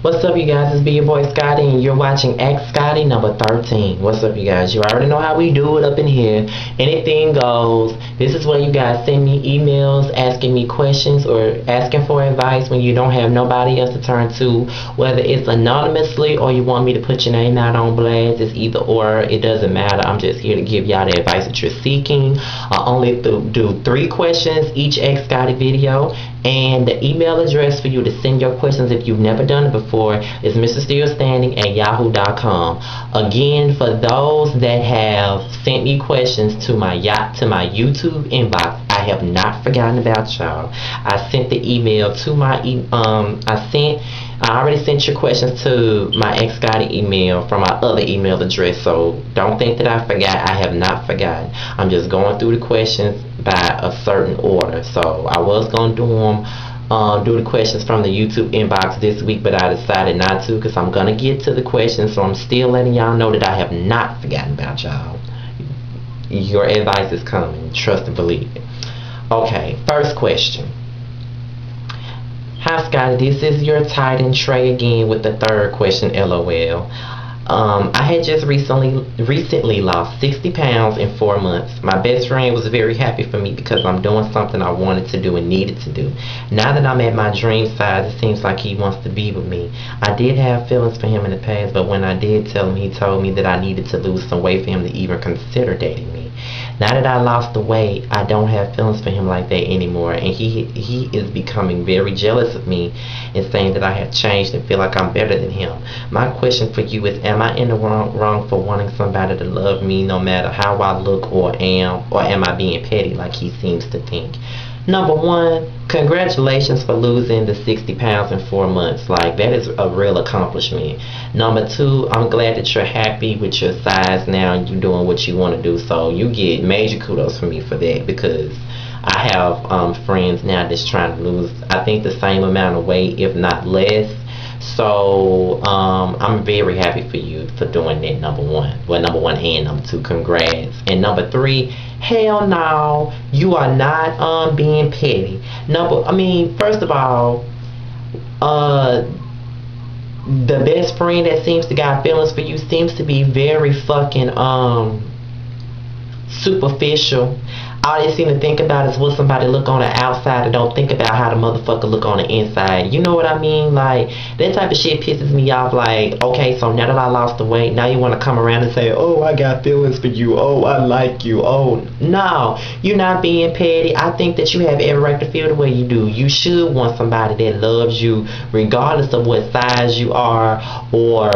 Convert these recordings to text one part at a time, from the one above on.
What's up, you guys? It's be your boy Scotty, and you're watching X Scotty number 13. What's up, you guys? You already know how we do it up in here. Anything goes. This is where you guys send me emails asking me questions or asking for advice when you don't have nobody else to turn to. Whether it's anonymously or you want me to put your name out on blast, it's either or. It doesn't matter. I'm just here to give y'all the advice that you're seeking. I only do 3 questions each X Scotty video. And the email address for you to send your questions if you've never done it before is mrstillstanding@yahoo.com. Again, for those that have sent me questions to my YouTube inbox, I have not forgotten about y'all. I sent the email to my I already sent your questions to my X Scotty email from my other email address, so don't think that I forgot. I have not forgotten. I'm just going through the questions by a certain order. So I was going to do the questions from the YouTube inbox this week, but I decided not to because I'm going to get to the questions, so I'm still letting y'all know that I have not forgotten about y'all. Your advice is coming. Trust and believe it. Okay, first question. Hi Scotty, this is your Titan Trey again with the third question, LOL. I had just recently lost 60 pounds in 4 months. My best friend was very happy for me because I'm doing something I wanted to do and needed to do. Now that I'm at my dream size, it seems like he wants to be with me. I did have feelings for him in the past, but when I did tell him, he told me that I needed to lose some weight for him to even consider dating me. Now that I lost the weight, I don't have feelings for him like that anymore, and he is becoming very jealous of me and saying that I have changed and feel like I'm better than him. My question for you is, am I in the wrong for wanting somebody to love me no matter how I look or am I being petty like he seems to think? Number one, congratulations for losing the 60 pounds in 4 months. Like, that is a real accomplishment. Number two, I'm glad that you're happy with your size now and you're doing what you want to do. So you get major kudos from me for that, because I have friends now that's trying to lose, I think, the same amount of weight, if not less. So I'm very happy for you for doing that, number one. Well, number one and number two, congrats. And number three, hell no, you are not being petty. First of all, the best friend that seems to got feelings for you seems to be very fucking superficial. All they seem to think about is what somebody look on the outside and don't think about how the motherfucker look on the inside. You know what I mean? Like, that type of shit pisses me off. Like, okay, so now that I lost the weight, now you want to come around and say, oh, I got feelings for you. Oh, I like you. Oh, no, you're not being petty. I think that you have every right to feel the way you do. You should want somebody that loves you regardless of what size you are or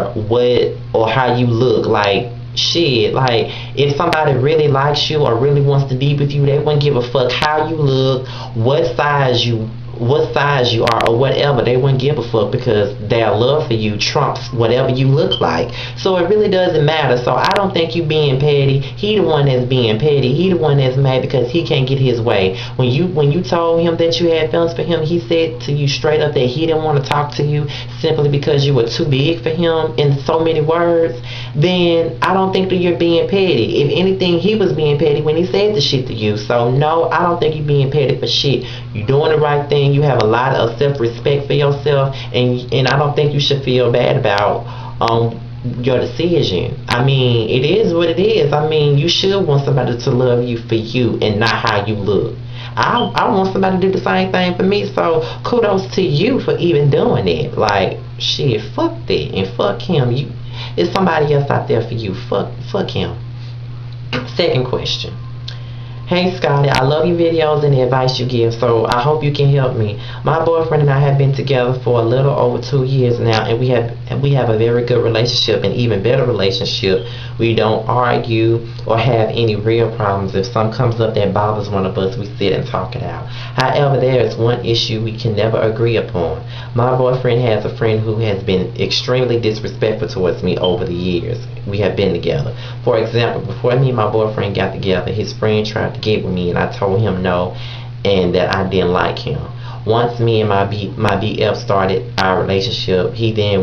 how you look. Like, shit, like, if somebody really likes you or really wants to be with you, they wouldn't give a fuck how you look, what size you are, or whatever. They wouldn't give a fuck because their love for you trumps whatever you look like. So it really doesn't matter. So I don't think you being petty. He the one that's being petty. He the one that's mad because he can't get his way. When you told him that you had feelings for him, he said to you straight up that he didn't want to talk to you simply because you were too big for him, in so many words. Then I don't think that you're being petty. If anything, he was being petty when he said the shit to you. So no, I don't think you're being petty for shit. You're doing the right thing. You have a lot of self-respect for yourself, and I don't think you should feel bad about your decision. I mean, it is what it is. I mean, you should want somebody to love you for you and not how you look. I want somebody to do the same thing for me, so kudos to you for even doing it. Like, shit, fuck that and fuck him. There's somebody else out there for you. Fuck him. Second question. Hey Scotty, I love your videos and the advice you give, so I hope you can help me. My boyfriend and I have been together for a little over 2 years now, and we have a very good relationship, and even better relationship. We don't argue or have any real problems. If something comes up that bothers one of us, we sit and talk it out. However, there is one issue we can never agree upon. My boyfriend has a friend who has been extremely disrespectful towards me over the years we have been together. For example, before me and my boyfriend got together, his friend tried to get with me, and I told him no and that I didn't like him. Once me and my BF started our relationship, he then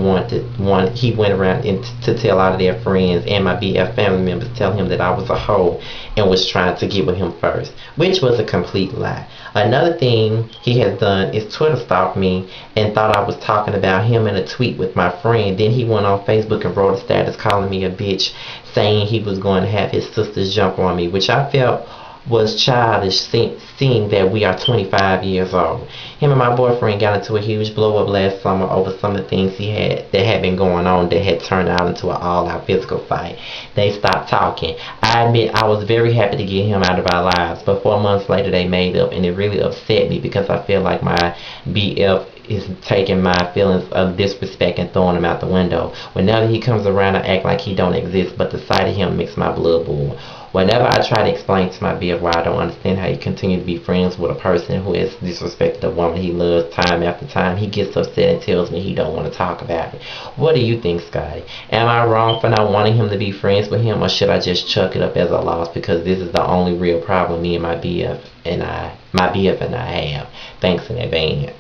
he went around to tell all of their friends and my BF family members, tell him that I was a hoe and was trying to get with him first, which was a complete lie. Another thing he has done is Twitter stalked me and thought I was talking about him in a tweet with my friend. Then he went on Facebook and wrote a status calling me a bitch, saying he was going to have his sisters jump on me, which I felt was childish, seeing that we are 25 years old. Him and my boyfriend got into a huge blow up last summer over some of the things that had been going on that had turned out into an all-out physical fight. They stopped talking. I admit I was very happy to get him out of our lives, but 4 months later they made up, and it really upset me because I feel like my BF is taking my feelings of disrespect and throwing them out the window. Whenever he comes around, I act like he don't exist, but the sight of him makes my blood boil. Whenever I try to explain to my BF why I don't understand how you continue to be friends with a person who has disrespected a woman he loves time after time, he gets upset and tells me he don't want to talk about it. What do you think, Scotty? Am I wrong for not wanting him to be friends with him, or should I just chuck it up as a loss because this is the only real problem me and my BF and I have? Thanks in advance.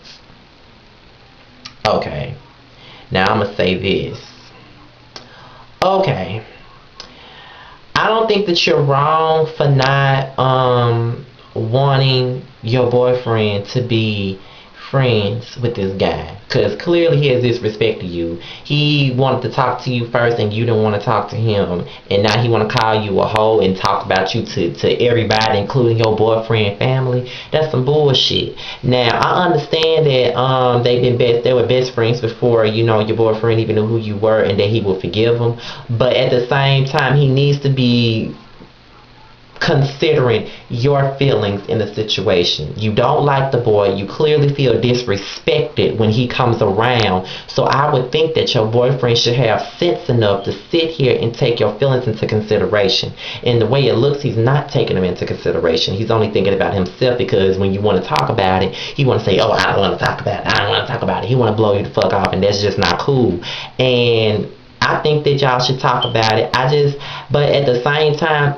Okay, now I'm gonna say this. Okay, I don't think that you're wrong for not wanting your boyfriend to be friends with this guy, because clearly he has disrespected you. He wanted to talk to you first and you didn't want to talk to him, and now he want to call you a hoe and talk about you to everybody, including your boyfriend family. That's some bullshit. Now I understand that they were best friends before, you know, your boyfriend even knew who you were, and that he will forgive him, but at the same time he needs to be considering your feelings in the situation. You don't like the boy. You clearly feel disrespected when he comes around. So I would think that your boyfriend should have sense enough to sit here and take your feelings into consideration. And the way it looks, he's not taking them into consideration. He's only thinking about himself, because when you want to talk about it, he want to say, oh, I don't want to talk about it. I don't want to talk about it. He want to blow you the fuck off, and that's just not cool. And I think that y'all should talk about it. But at the same time,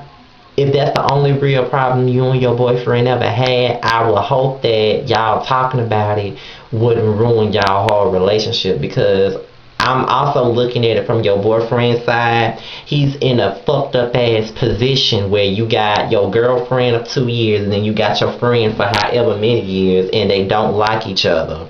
if that's the only real problem you and your boyfriend ever had, I would hope that y'all talking about it wouldn't ruin y'all whole relationship, because I'm also looking at it from your boyfriend's side. He's in a fucked up ass position where you got your girlfriend of 2 years and then you got your friend for however many years, and they don't like each other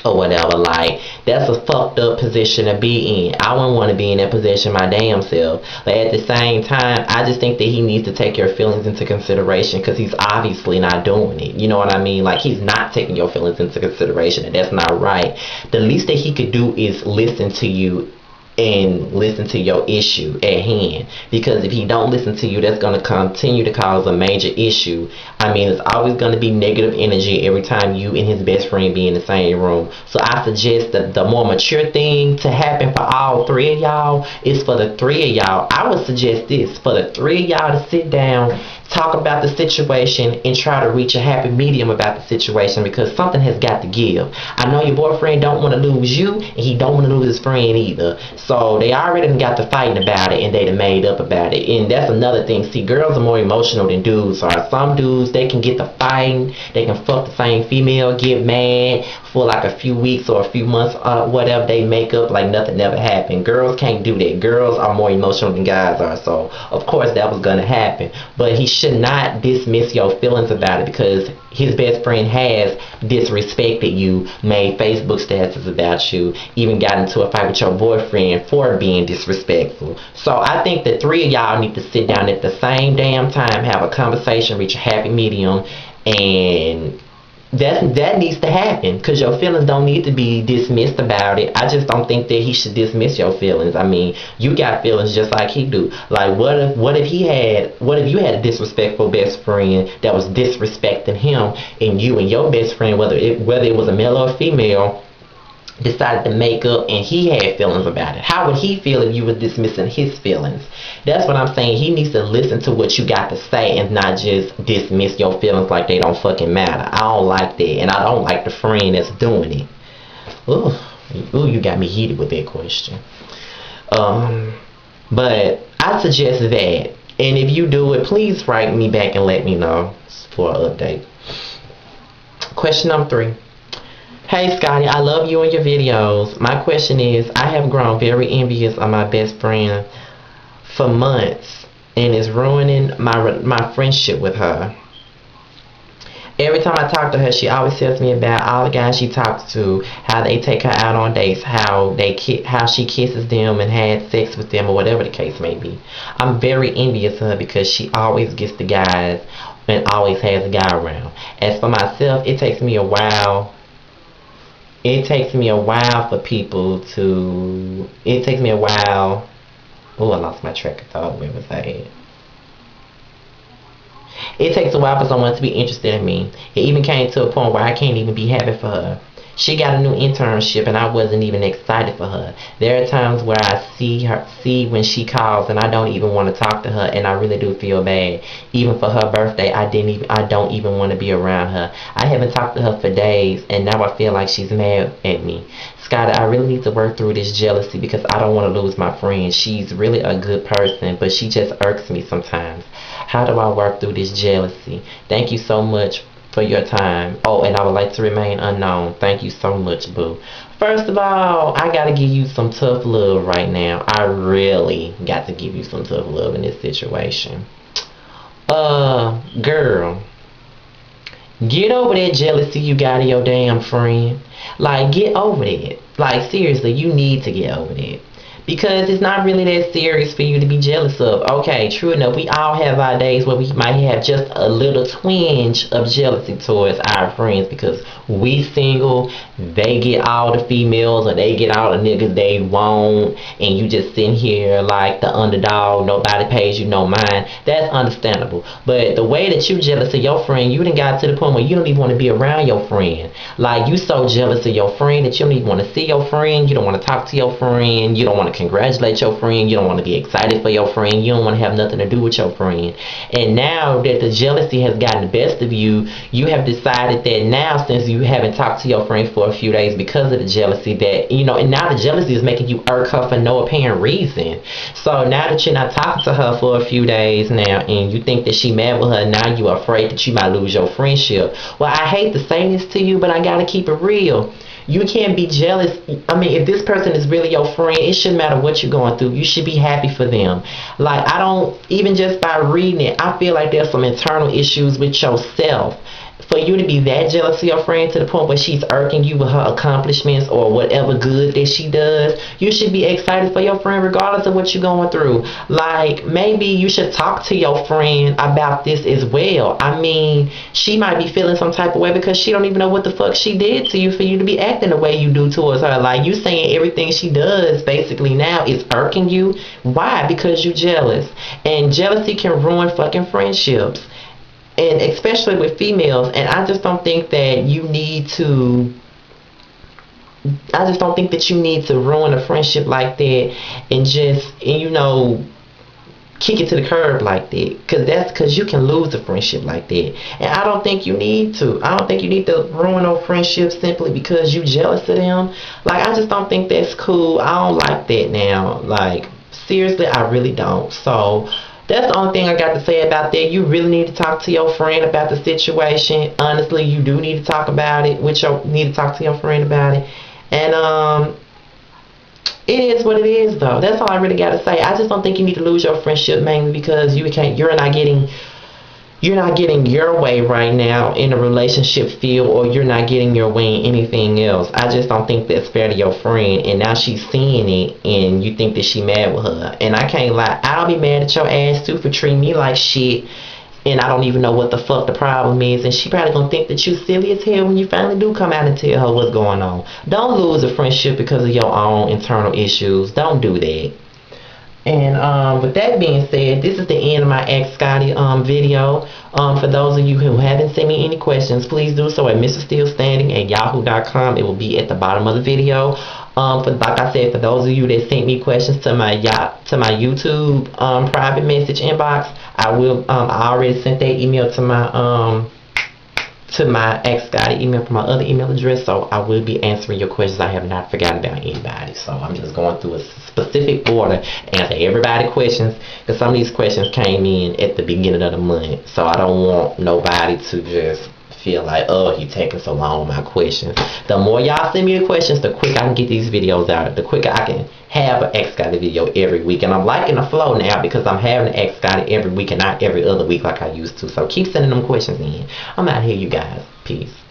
or whatever. Like, that's a fucked up position to be in. I wouldn't want to be in that position my damn self. But at the same time, I just think that he needs to take your feelings into consideration, because he's obviously not doing it. You know what I mean? Like, he's not taking your feelings into consideration, and that's not right. The least that he could do is listen to you and listen to your issue at hand, because if he don't listen to you, that's going to continue to cause a major issue. I mean, it's always going to be negative energy every time you and his best friend be in the same room. So I suggest that the more mature thing to happen for all three of y'all is for the three of y'all. I would suggest this, for the three of y'all to sit down, talk about the situation, and try to reach a happy medium about the situation, because something has got to give. I know your boyfriend don't want to lose you, and he don't want to lose his friend either. So they already got to fighting about it, and they done made up about it. And that's another thing. See, girls are more emotional than dudes are. Some dudes, they can get to fighting, they can fuck the same female, get mad for like a few weeks or a few months, whatever, they make up like nothing never happened. Girls can't do that. Girls are more emotional than guys are. So of course that was gonna happen. But he should not dismiss your feelings about it, because his best friend has disrespected you, made Facebook statuses about you, even got into a fight with your boyfriend for being disrespectful. So I think the three of y'all need to sit down at the same damn time, have a conversation, reach a happy medium, and that needs to happen, because your feelings don't need to be dismissed about it. I just don't think that he should dismiss your feelings. I mean, you got feelings just like he do. Like, what if you had a disrespectful best friend that was disrespecting him, and you and your best friend, whether it was a male or a female, decided to make up and he had feelings about it? How would he feel if you were dismissing his feelings? That's what I'm saying. He needs to listen to what you got to say and not just dismiss your feelings like they don't fucking matter. I don't like that, and I don't like the friend that's doing it. Ooh, you got me heated with that question. But I suggest that, and if you do it, please write me back and let me know for an update. Question number 3. Hey Scotty, I love you and your videos. My question is, I have grown very envious of my best friend for months and is ruining my friendship with her. Every time I talk to her, she always tells me about all the guys she talks to, how they take her out on dates, how she kisses them and had sex with them, or whatever the case may be. I'm very envious of her because she always gets the guys and always has a guy around. As for myself, it takes me a while. It takes me a while for people to. It takes me a while. Oh, I lost my track of thought. Where was I at? It takes a while for someone to be interested in me. It even came to a point where I can't even be happy for her. She got a new internship and I wasn't even excited for her. There are times where I see when she calls and I don't even want to talk to her, and I really do feel bad. Even for her birthday, I don't even want to be around her. I haven't talked to her for days and now I feel like she's mad at me. Scotty, I really need to work through this jealousy because I don't want to lose my friend. She's really a good person, but she just irks me sometimes. How do I work through this jealousy? Thank you so much for your time. Oh, and I would like to remain unknown. Thank you so much, boo. First of all, I gotta give you some tough love right now. I really got to give you some tough love in this situation. Girl, get over that jealousy you got of your damn friend. Like, get over that. Like, seriously, you need to get over that. Because it's not really that serious for you to be jealous of. Okay, true enough, we all have our days where we might have just a little twinge of jealousy towards our friends because we single, they get all the females or they get all the niggas they want, and you just sitting here like the underdog, nobody pays you no mind. That's understandable. But the way that you jealous of your friend, you done got to the point where you don't even want to be around your friend. Like, you so jealous of your friend that you don't even want to see your friend, you don't want to talk to your friend, you don't want to congratulate your friend, you don't want to be excited for your friend, you don't want to have nothing to do with your friend. And now that the jealousy has gotten the best of you, you have decided that now, since you haven't talked to your friend for a few days because of the jealousy, that, you know, and now the jealousy is making you irk her for no apparent reason. So now that you're not talking to her for a few days now and you think that she mad with her, now you're afraid that you might lose your friendship. Well, I hate to say this to you, but I gotta keep it real. You can't be jealous. I mean, if this person is really your friend, it shouldn't matter what you're going through. You should be happy for them. Like, I don't, even just by reading it, I feel like there's some internal issues with yourself. For you to be that jealous of your friend to the point where she's irking you with her accomplishments or whatever good that she does, you should be excited for your friend regardless of what you're going through. Like, maybe you should talk to your friend about this as well. I mean, she might be feeling some type of way because she don't even know what the fuck she did to you for you to be acting the way you do towards her. Like, you saying everything she does basically now is irking you. Why? Because you're jealous. And jealousy can ruin fucking friendships. And especially with females, and I just don't think that you need to ruin a friendship like that and you know, kick it to the curb like that, because you can lose a friendship like that. And I don't think you need to. I don't think you need to ruin no friendship simply because you jealous of them. Like, I just don't think that's cool. I don't like that now. Like, seriously, I really don't. So that's the only thing I got to say about that. You really need to talk to your friend about the situation. Honestly, you do need to talk about it. Need to talk to your friend about it. And it is what it is, though. That's all I really got to say. I just don't think you need to lose your friendship mainly because you're not getting your way right now in a relationship field, or you're not getting your way in anything else. I just don't think that's fair to your friend, and now she's seeing it and you think that she mad with her. And I can't lie, I'll be mad at your ass too for treating me like shit and I don't even know what the fuck the problem is, and she probably gonna think that you silly as hell when you finally do come out and tell her what's going on. Don't lose a friendship because of your own internal issues. Don't do that. And with that being said, this is the end of my Ask Scotty video. For those of you who haven't sent me any questions, please do so at mrstillstanding@yahoo.com. It will be at the bottom of the video. Like I said, for those of you that sent me questions to my YouTube private message inbox, I already sent that email to my Ask Scotty email from my other email address, so I will be answering your questions. I have not forgotten about anybody, so I'm just going through a specific order, answer everybody's questions, because some of these questions came in at the beginning of the month, so I don't want nobody to just feel like, oh, he taking so long on my questions. The more y'all send me the questions, the quicker I can get these videos out. The quicker I can have an Ask Scotty video every week. And I'm liking the flow now because I'm having an Ask Scotty every week and not every other week like I used to. So keep sending them questions in. I'm out here, you guys. Peace.